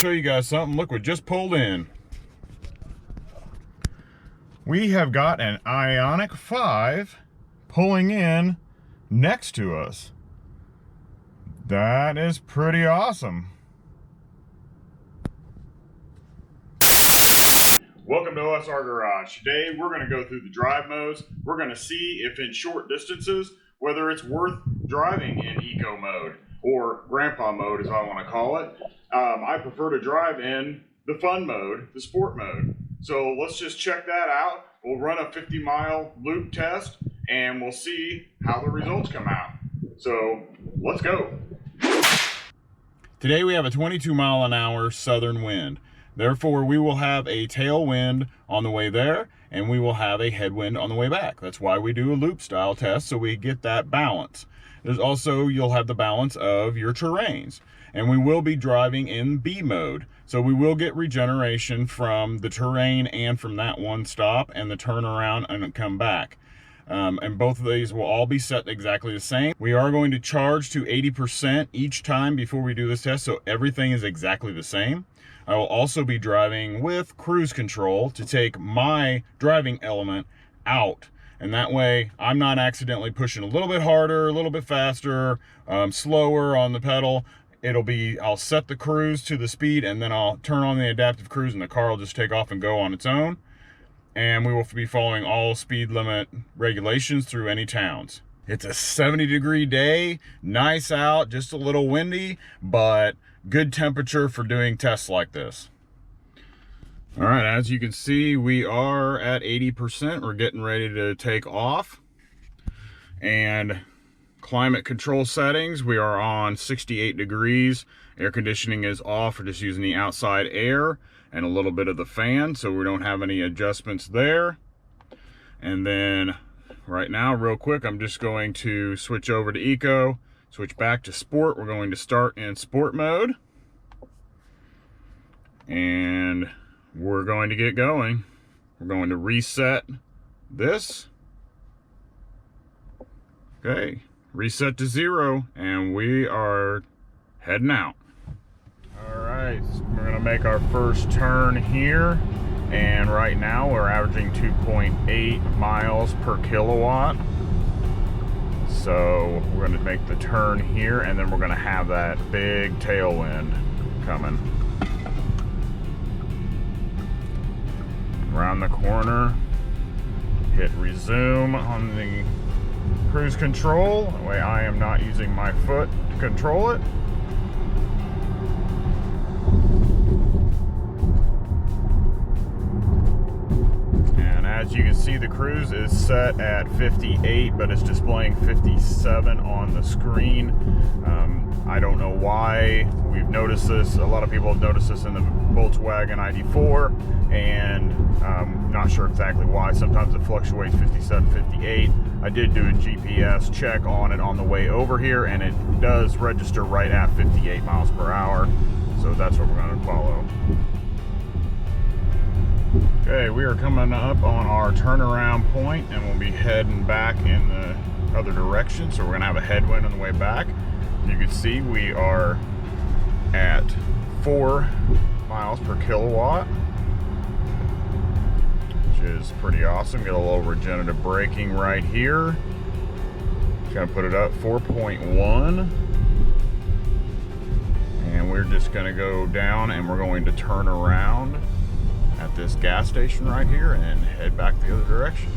show you guys something. Look what just pulled in. We have got an Ioniq 5 pulling in next to us. That is pretty awesome. Welcome to OSR Garage. Today we're going to go through the drive modes. We're going to see if in short distances whether it's worth driving in eco mode or grandpa mode as I want to call it. I prefer to drive in the fun mode, the sport mode. So let's just check that out. We'll run a 50-mile loop test and we'll see how the results come out. So let's go. Today we have a 22-mile-an-hour southern wind. Therefore, we will have a tailwind on the way there, and we will have a headwind on the way back. That's why we do a loop style test, so we get that balance. There's also, you'll have the balance of your terrains. And we will be driving in B mode. So we will get regeneration from the terrain and from that one stop and the turnaround and come back. And both of these will all be set exactly the same. We are going to charge to 80% each time before we do this test, so everything is exactly the same. I will also be driving with cruise control to take my driving element out. And that way I'm not accidentally pushing a little bit harder, a little bit faster, slower on the pedal. I'll set the cruise to the speed and then I'll turn on the adaptive cruise and the car will just take off and go on its own. And we will be following all speed limit regulations through any towns. It's a 70-degree day, nice out, just a little windy, but good temperature for doing tests like this. All right, as you can see, we are at 80%. We're getting ready to take off. And climate control settings, we are on 68 degrees. Air conditioning is off. We're just using the outside air and a little bit of the fan, so we don't have any adjustments there. And then right now, real quick, I'm just going to switch over to eco, switch back to sport. We're going to start in sport mode. And we're going to get going. We're going to reset this. Okay, reset to 0, and we are heading out. All right, so we're gonna make our first turn here. And right now we're averaging 2.8 miles per kilowatt. So we're gonna make the turn here and then we're gonna have that big tailwind coming. Around the corner, hit resume on the cruise control. That way I am not using my foot to control it. As you can see, the cruise is set at 58, but it's displaying 57 on the screen. I don't know why. We've noticed this. A lot of people have noticed this in the Volkswagen ID.4, and not sure exactly why. Sometimes it fluctuates 57, 58. I did do a GPS check on it on the way over here, and it does register right at 58 miles per hour. So that's what we're going to follow. Okay, we are coming up on our turnaround point and we'll be heading back in the other direction. So we're gonna have a headwind on the way back. You can see we are at 4 miles per kilowatt, which is pretty awesome. Get a little regenerative braking right here. Just gonna put it up 4.1. And we're just gonna go down and we're going to turn around at this gas station right here and head back the other direction.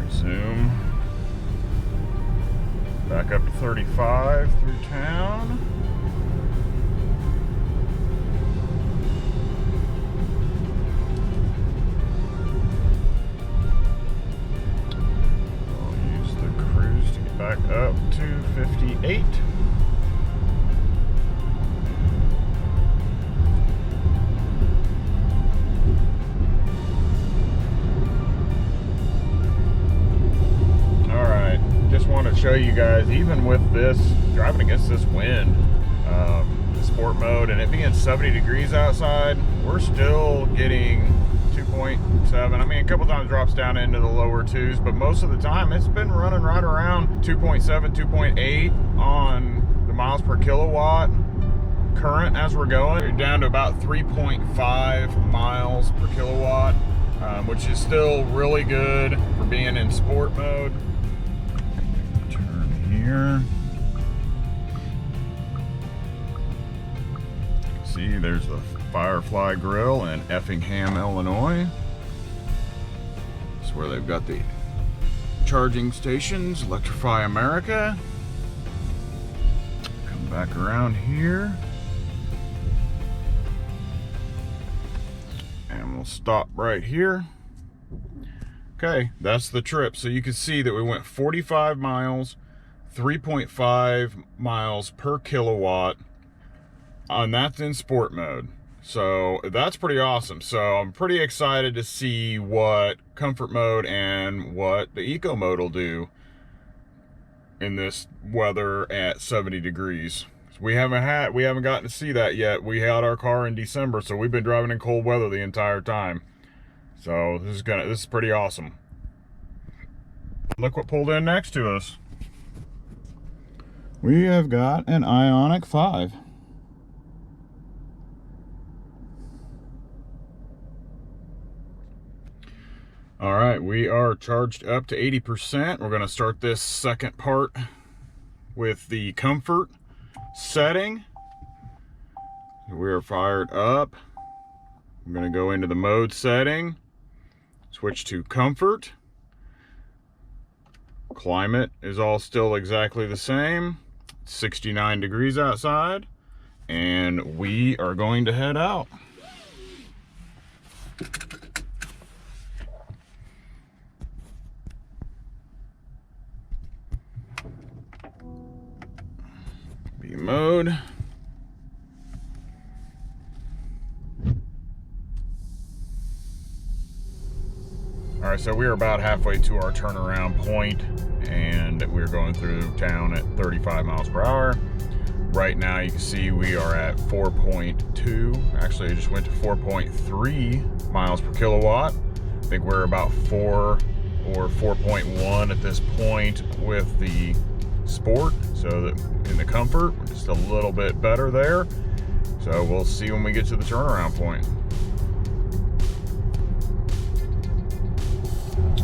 Resume. Back up to 35 through town. Back up to 58. All right, just want to show you guys, even with this, driving against this wind, the sport mode, and it being 70 degrees outside, we're still getting 2.8 2.7. I mean, a couple times drops down into the lower twos, but most of the time it's been running right around 2.7, 2.8 on the miles per kilowatt current as we're going. We're down to about 3.5 miles per kilowatt, which is still really good for being in sport mode. Turn here. See, there's the Firefly Grill in Effingham, Illinois. That's where they've got the charging stations, Electrify America. Come back around here. And we'll stop right here. Okay, that's the trip. So you can see that we went 45 miles, 3.5 miles per kilowatt, and that's in sport mode. So that's pretty awesome. So I'm pretty excited to see what comfort mode and what the eco mode will do in this weather at 70 degrees. We haven't gotten to see that yet. We had our car in December, so we've been driving in cold weather the entire time. So this is pretty awesome. Look what pulled in next to us. We have got an Ioniq 5. All right, we are charged up to 80%. We're gonna start this second part with the comfort setting. We are fired up. I'm gonna go into the mode setting, switch to comfort. Climate is all still exactly the same. 69 degrees outside, and we are going to head out. Mode. All right, so we are about halfway to our turnaround point, and we're going through town at 35 miles per hour. Right now you can see we are at 4.2. Actually, I just went to 4.3 miles per kilowatt. I think we're about 4 or 4.1 at this point with the sport, so that in the comfort we're just a little bit better there. So we'll see when we get to the turnaround point.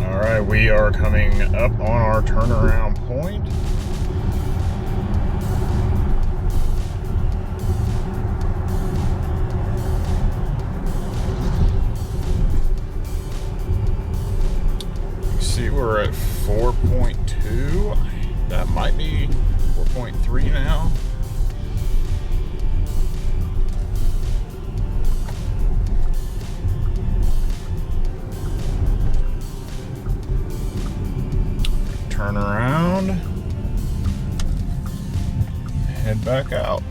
All right, we are coming up on our turnaround point. You see we're at 4.2. That might be 4.3 now. Turn around, head back out.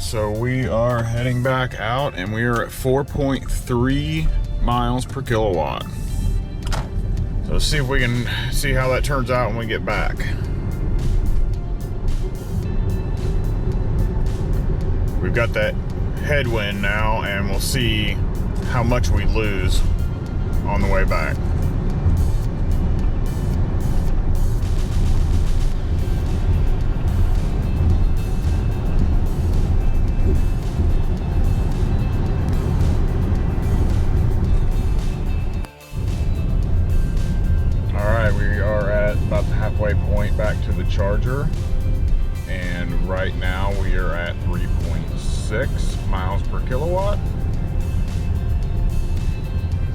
So we are heading back out, and we are at 4.3 miles per kilowatt. So let's see if we can see how that turns out when we get back. We've got that headwind now, and we'll see how much we lose on the way back. About the halfway point back to the charger, and right now we are at 3.6 miles per kilowatt.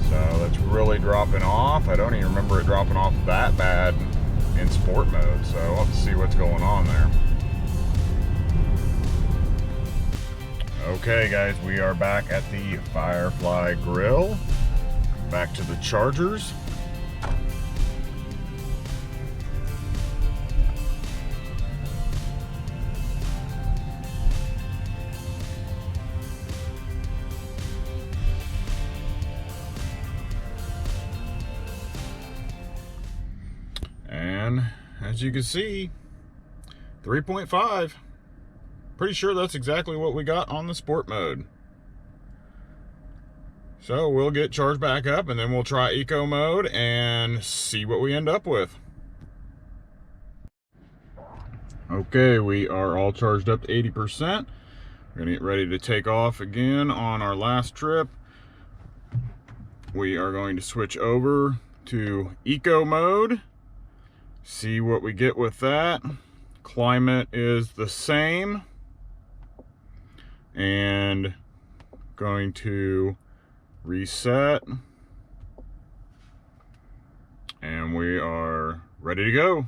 So that's really dropping off. I don't even remember it dropping off that bad in sport mode, so I'll have to see what's going on there. Okay guys, we are back at the Firefly Grill, back to the chargers. And you can see, 3.5. Pretty sure that's exactly what we got on the sport mode. So we'll get charged back up and then we'll try eco mode and see what we end up with. Okay, we are all charged up to 80%. We're gonna get ready to take off again on our last trip. We are going to switch over to eco mode, see what we get with that. Climate is the same, and going to reset, and we are ready to go.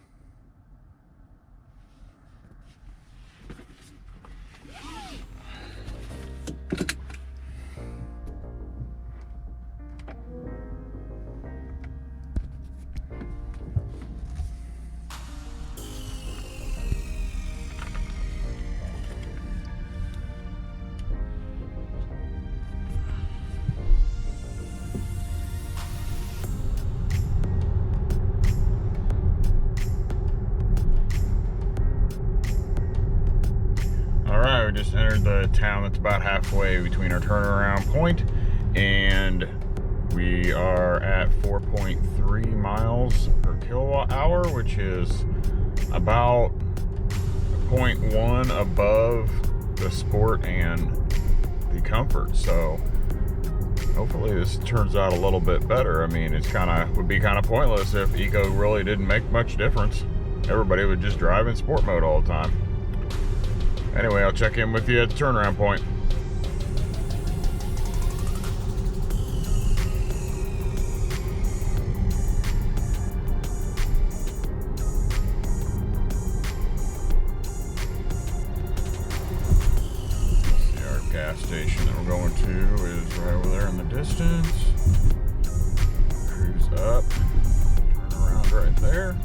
We just entered the town that's about halfway between our turnaround point, and we are at 4.3 miles per kilowatt hour, which is about 0.1 above the sport and the comfort. So hopefully this turns out a little bit better. I mean, it's would be kind of pointless if eco really didn't make much difference. Everybody would just drive in sport mode all the time. Anyway, I'll check in with you at the turnaround point. See, our gas station that we're going to is right over there in the distance. Cruise up, turn around right there.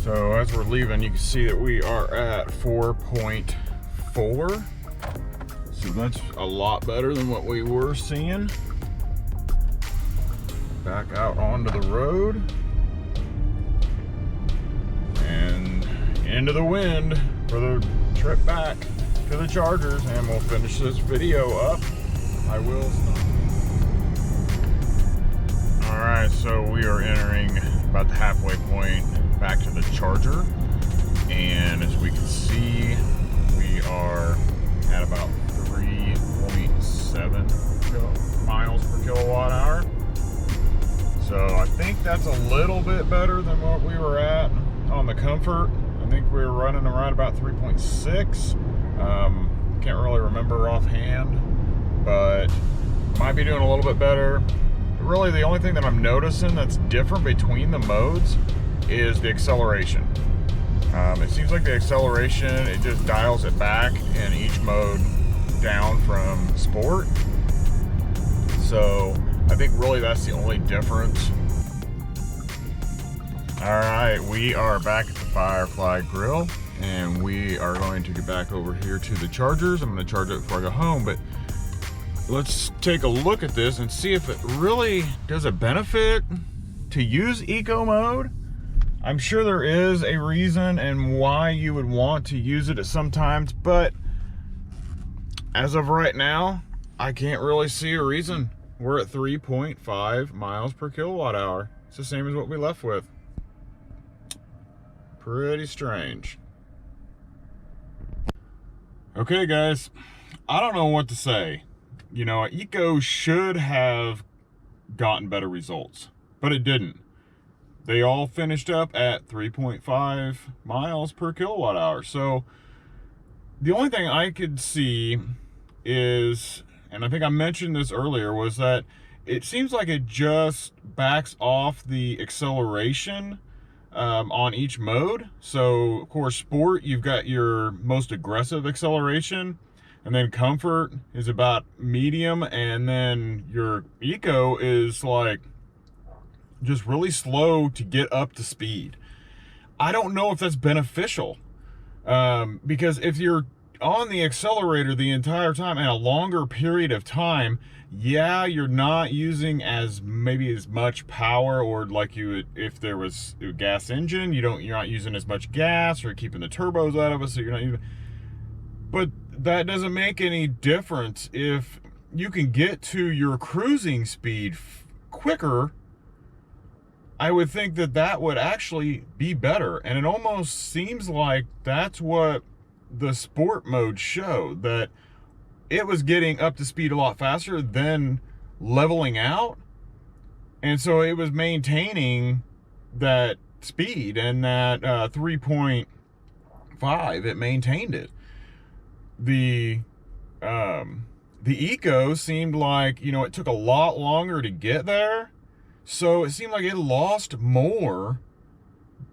So as we're leaving, you can see that we are at 4.4. So that's a lot better than what we were seeing. Back out onto the road. And into the wind for the trip back to the chargers. And we'll finish this video up. I will stop. Alright, so we are entering about the halfway point back to the charger, and as we can see, we are at about 3.7 miles per kilowatt hour. So I think that's a little bit better than what we were at on the comfort. I think we were running around about 3.6. Can't really remember offhand, but might be doing a little bit better. Really, the only thing that I'm noticing that's different between the modes is the acceleration. It seems like the acceleration, it just dials it back in each mode down from sport. So I think really that's the only difference. All right, we are back at the Firefly Grill, and we are going to get back over here to the chargers. I'm going to charge it before I go home, but let's take a look at this and see if it really does a benefit to use eco mode. I'm sure there is a reason and why you would want to use it at some times, but as of right now, I can't really see a reason. We're at 3.5 miles per kilowatt hour. It's the same as what we left with. Pretty strange. Okay, guys, I don't know what to say. You know, eco should have gotten better results, but it didn't. They all finished up at 3.5 miles per kilowatt hour. So the only thing I could see is, and I think I mentioned this earlier, was that it seems like it just backs off the acceleration on each mode. So of course, sport, you've got your most aggressive acceleration. and then comfort is about medium, and then your eco is like just really slow to get up to speed. I don't know if that's beneficial, because if you're on the accelerator the entire time and a longer period of time, yeah, you're not using maybe as much power, or like you would if there was a gas engine, you're not using as much gas, or keeping the turbos out of it, so you're not even. But that doesn't make any difference if you can get to your cruising speed quicker. I would think that that would actually be better, and it almost seems like that's what the sport mode showed, that it was getting up to speed a lot faster than leveling out, and so it was maintaining that speed, and that 3.5, it maintained it. The eco seemed like, it took a lot longer to get there, so it seemed like it lost more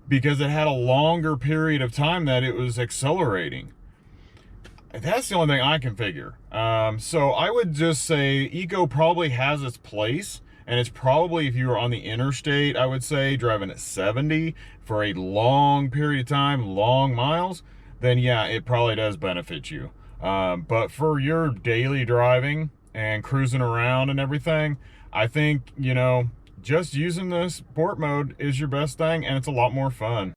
because it had a longer period of time that it was accelerating. That's the only thing I can figure. So I would just say eco probably has its place, and it's probably, if you were on the interstate, I would say driving at 70 for a long period of time, long miles, then yeah, it probably does benefit you. But for your daily driving and cruising around and everything, I think, just using the sport mode is your best thing, and it's a lot more fun.